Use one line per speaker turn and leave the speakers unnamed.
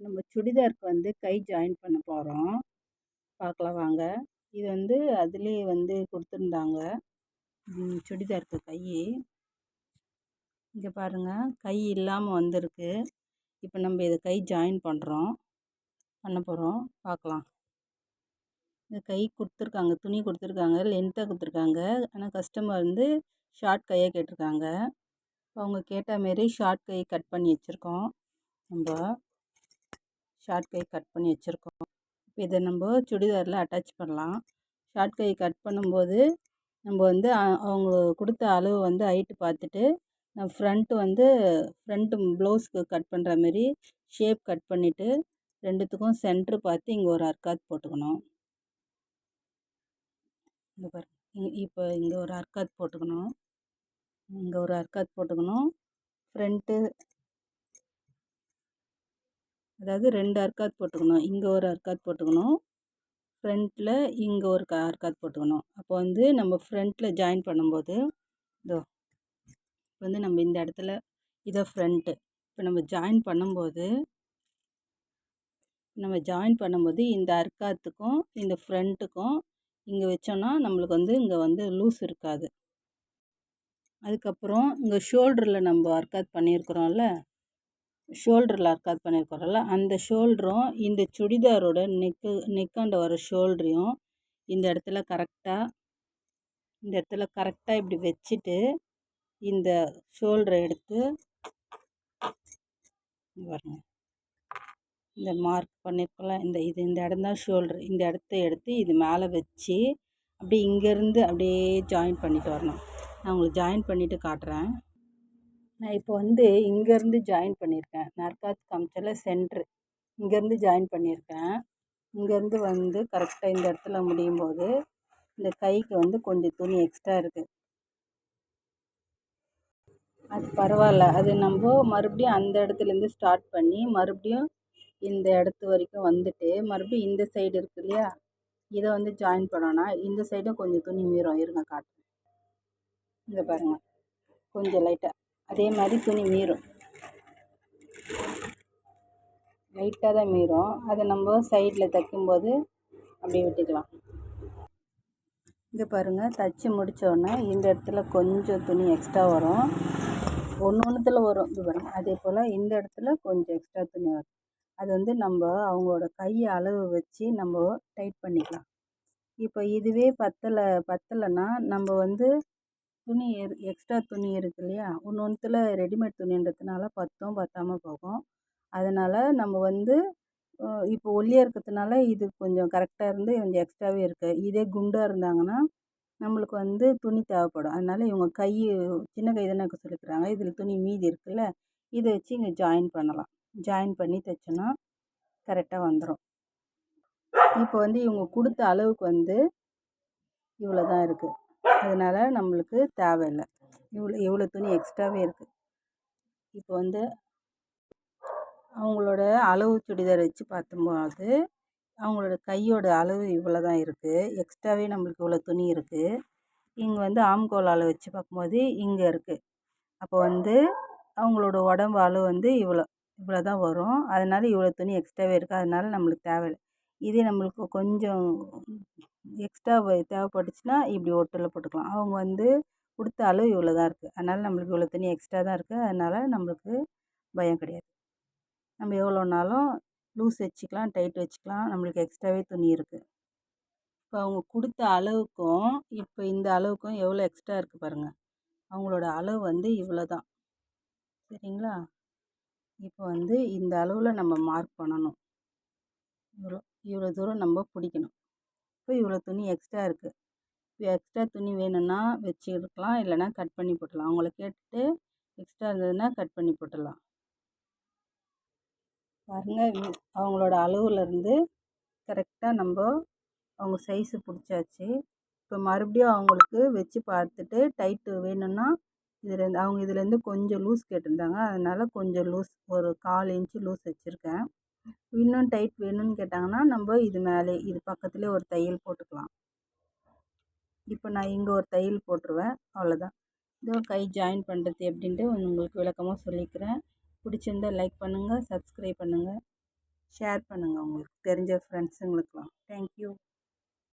நம்ம சுடிதாருக்கு வந்து கை ஜாயின் பண்ண போகிறோம். பார்க்கலாம் வாங்க. இது வந்து அதுலேயே வந்து கொடுத்துருந்தாங்க. சுடிதாருக்கு கை இங்கே பாருங்கள், கை இல்லாமல் வந்திருக்கு. இப்போ நம்ம இதை கை ஜாயின் பண்ண போகிறோம். பார்க்கலாம். இந்த கை கொடுத்துருக்காங்க, துணி கொடுத்துருக்காங்க, லென்த்தாக கொடுத்துருக்காங்க. ஆனால் கஸ்டமர் வந்து ஷார்ட் கையாக கேட்டிருக்காங்க. அவங்க கேட்ட மாரி ஷார்ட் கை கட் பண்ணி வச்சுருக்கோம். நம்ம ஷார்ட் கை கட் பண்ணி வச்சுருக்கோம். இப்போ இதை நம்ம சுடிதாரில் அட்டாச் பண்ணலாம். ஷார்ட் கை கட் பண்ணும்போது நம்ம வந்து அவங்க கொடுத்த அளவு வந்து ஹைட்டு பார்த்துட்டு நான் ஃப்ரண்ட்டு ப்ளவுஸ்க்கு கட் பண்ணுற மாரி ஷேப் கட் பண்ணிவிட்டு ரெண்டுத்துக்கும் சென்ட்ரு பார்த்து இங்கே ஒரு அர்க்காத் போட்டுக்கணும். இங்கே பாரு, இப்போ இங்கே ஒரு அர்க்காத் போட்டுக்கணும். இங்கே ஒரு அர்க்காத் போட்டுக்கணும். ஃப்ரண்ட்டு அதாவது 2 அர்க்காத் போட்டுக்கணும். இங்கே ஒரு அர்க்காத் போட்டுக்கணும். ஃப்ரண்ட்டில் இங்கே ஒரு அர்க்காத் போட்டுக்கணும். அப்போ வந்து நம்ம ஃப்ரண்ட்டில் ஜாயின் பண்ணும்போது இதோ வந்து நம்ம இந்த இடத்துல இதை ஃப்ரண்ட்டு இப்போ நம்ம ஜாயின் பண்ணும்போது இந்த அர்க்காத்துக்கும் இந்த ஃப்ரண்ட்டுக்கும் இங்கே வச்சோன்னா நம்மளுக்கு வந்து இங்கே வந்து லூஸ் இருக்காது. அதுக்கப்புறம் இங்கே ஷோல்டரில் நம்ம அர்க்காத் பண்ணியிருக்கிறோம்ல, அந்த ஷோல்டரும் இந்த சுடிதாரோட நெக்காண்ட வர ஷோல்டரையும் இந்த இடத்துல கரெக்டாக இப்படி வச்சுட்டு இந்த ஷோல்டரை எடுத்து பாருங்க, இந்த மார்க் பண்ணியிருக்கலாம். இந்த இடம் தான் ஷோல்டர். இந்த இடத்த எடுத்து இது மேலே வச்சு அப்படியே இங்கேருந்து அப்படியே ஜாயின் பண்ணிட்டு வரணும். நான் உங்களுக்கு ஜாயின் பண்ணிவிட்டு காட்டுறேன். நான் இப்போ வந்து இங்கேருந்து ஜாயின் பண்ணியிருக்கேன். நர்காத் காமிச்சல சென்ட்ரு இங்கேருந்து ஜாயின் பண்ணியிருக்கேன். இங்கேருந்து வந்து கரெக்டாக இந்த இடத்துல முடியும் போது இந்த கைக்கு வந்து கொஞ்சம் துணி எக்ஸ்ட்ரா இருக்குது. அது பரவாயில்ல, அது நம்ம மறுபடியும் அந்த இடத்துலேருந்து ஸ்டார்ட் பண்ணி மறுபடியும் இந்த இடத்து வரைக்கும் வந்துட்டு மறுபடியும் இந்த சைடு இருக்கு இல்லையா, இதை வந்து ஜாயின் பண்ணோன்னா இந்த சைடும் கொஞ்சம் துணி மீறும். இருங்க காட்டுறேன். இங்கே பாருங்கள், கொஞ்சம் லைட்டாக அதே மாதிரி துணி மீறும், லைட்டாக தான் மீறும். அதை நம்ம சைடில் தைக்கும்போது அப்படியே விட்டுக்கலாம். இங்கே பாருங்கள், தைச்சி முடித்தோடனே இந்த இடத்துல கொஞ்சம் துணி எக்ஸ்ட்ரா வரும். ஒன்றுத்தில் வரும். இது பாருங்கள், அதே போல் இந்த இடத்துல கொஞ்சம் எக்ஸ்ட்ரா துணி வரும். அது வந்து நம்ம அவங்களோட கை அளவு வச்சு நம்ம டைட் பண்ணிக்கலாம். இப்போ இதுவே பத்தலைன்னா நம்ம வந்து துணி எக்ஸ்ட்ரா துணி இருக்கு இல்லையா, ஒன்றுத்தில் ரெடிமேட் துணின்றதுனால பத்தாமல் போகும். அதனால் நம்ம வந்து இப்போ ஒல்லியாக இருக்கிறதுனால இது கொஞ்சம் கரெக்டாக இருந்து கொஞ்சம் எக்ஸ்ட்ராவே இருக்குது. இதே குண்டாக இருந்தாங்கன்னா நம்மளுக்கு வந்து துணி தேவைப்படும். அதனால் இவங்க சின்ன கை தானே சொல்லிக்கிறாங்க, இதில் துணி மீதி இருக்குல்ல, இதை வச்சு இங்கே ஜாயின் பண்ணலாம். ஜாயின் பண்ணி தைச்சோன்னா கரெக்டாக வந்துடும். இப்போ வந்து இவங்க கொடுத்த அளவுக்கு வந்து இவ்வளோ தான் இருக்குது. அதனால் நம்மளுக்கு தேவையில்லை, இவ்வளோ துணி எக்ஸ்ட்ராவே இருக்குது. இப்போ வந்து அவங்களோட அளவு சுடிதார் வச்சு பார்க்கும்போது அவங்களோட கையோட அளவு இவ்வளோ தான் இருக்குது. எக்ஸ்ட்ராவே நம்மளுக்கு இவ்வளோ துணி இருக்குது. இங்கே வந்து ஆம்கோல் அளவு வச்சு பார்க்கும்போது இங்கே இருக்குது. அப்போ வந்து அவங்களோட உடம்பு அளவு வந்து இவ்வளோ தான் வரும். அதனால் இவ்வளோ துணி எக்ஸ்ட்ராவே இருக்குது. அதனால் நம்மளுக்கு தேவையில்லை. இதே நம்மளுக்கு கொஞ்சம் எக்ஸ்ட்ரா தேவைப்பட்டுச்சுன்னா இப்படி ஒட்டில் போட்டுக்கலாம். அவங்க வந்து கொடுத்த அளவு இவ்வளோ தான் இருக்குது. அதனால் நம்மளுக்கு இவ்வளோ துணி எக்ஸ்ட்ரா தான் இருக்குது. அதனால் நம்மளுக்கு பயம் கிடையாது. நம்ம எவ்வளோனாலும் லூஸ் வச்சுக்கலாம், டைட் வச்சுக்கலாம். நம்மளுக்கு எக்ஸ்ட்ராவே துணி இருக்குது. இப்போ அவங்க கொடுத்த அளவுக்கும் இப்போ இந்த அளவுக்கும் எவ்வளோ எக்ஸ்ட்ரா இருக்குது பாருங்கள். அவங்களோட அளவு வந்து இவ்வளோ தான், சரிங்களா? இப்போ வந்து இந்த அளவில் நம்ம மார்க் பண்ணணும். இவ்வளோ தூரம் நம்ம பிடிக்கணும். இப்போ இவ்வளோ துணி எக்ஸ்ட்ரா இருக்குது. இப்போ எக்ஸ்ட்ரா துணி வேணும்னா வச்சுருக்கலாம், இல்லைனா கட் பண்ணி போட்டுடலாம். அவங்கள கேட்டுட்டு எக்ஸ்ட்ரா இருந்ததுன்னா கட் பண்ணி போட்டுடலாம். பாருங்கள், அவங்களோட அளவுலேருந்து கரெக்டாக நம்ம அவங்க சைஸு பிடிச்சாச்சு. இப்போ மறுபடியும் அவங்களுக்கு வச்சு பார்த்துட்டு டைட்டு வேணும்னா இதுலேருந்து கொஞ்சம் லூஸ் கேட்டிருந்தாங்க. அதனால் கொஞ்சம் லூஸ், ஒரு 1/4 இன்ச்சு லூஸ் வச்சுருக்கேன். இன்னும் டைட் வேணும்னு கேட்டாங்கன்னா நம்ம இது பக்கத்துலேயே ஒரு தையல் போட்டுக்கலாம். இப்போ நான் இங்கே ஒரு தையல் போட்டுருவேன், அவ்வளோதான். இதோ கை ஜாயின் பண்ணுறது எப்படின்ட்டு உங்களுக்கு விளக்கமாக சொல்லிக்கிறேன். பிடிச்சிருந்தால் லைக் பண்ணுங்கள், சப்ஸ்கிரைப் பண்ணுங்கள். ஷேர் பண்ணுங்கள் உங்களுக்கு தெரிஞ்ச ஃப்ரெண்ட்ஸுங்களுக்கெலாம். தேங்க்யூ.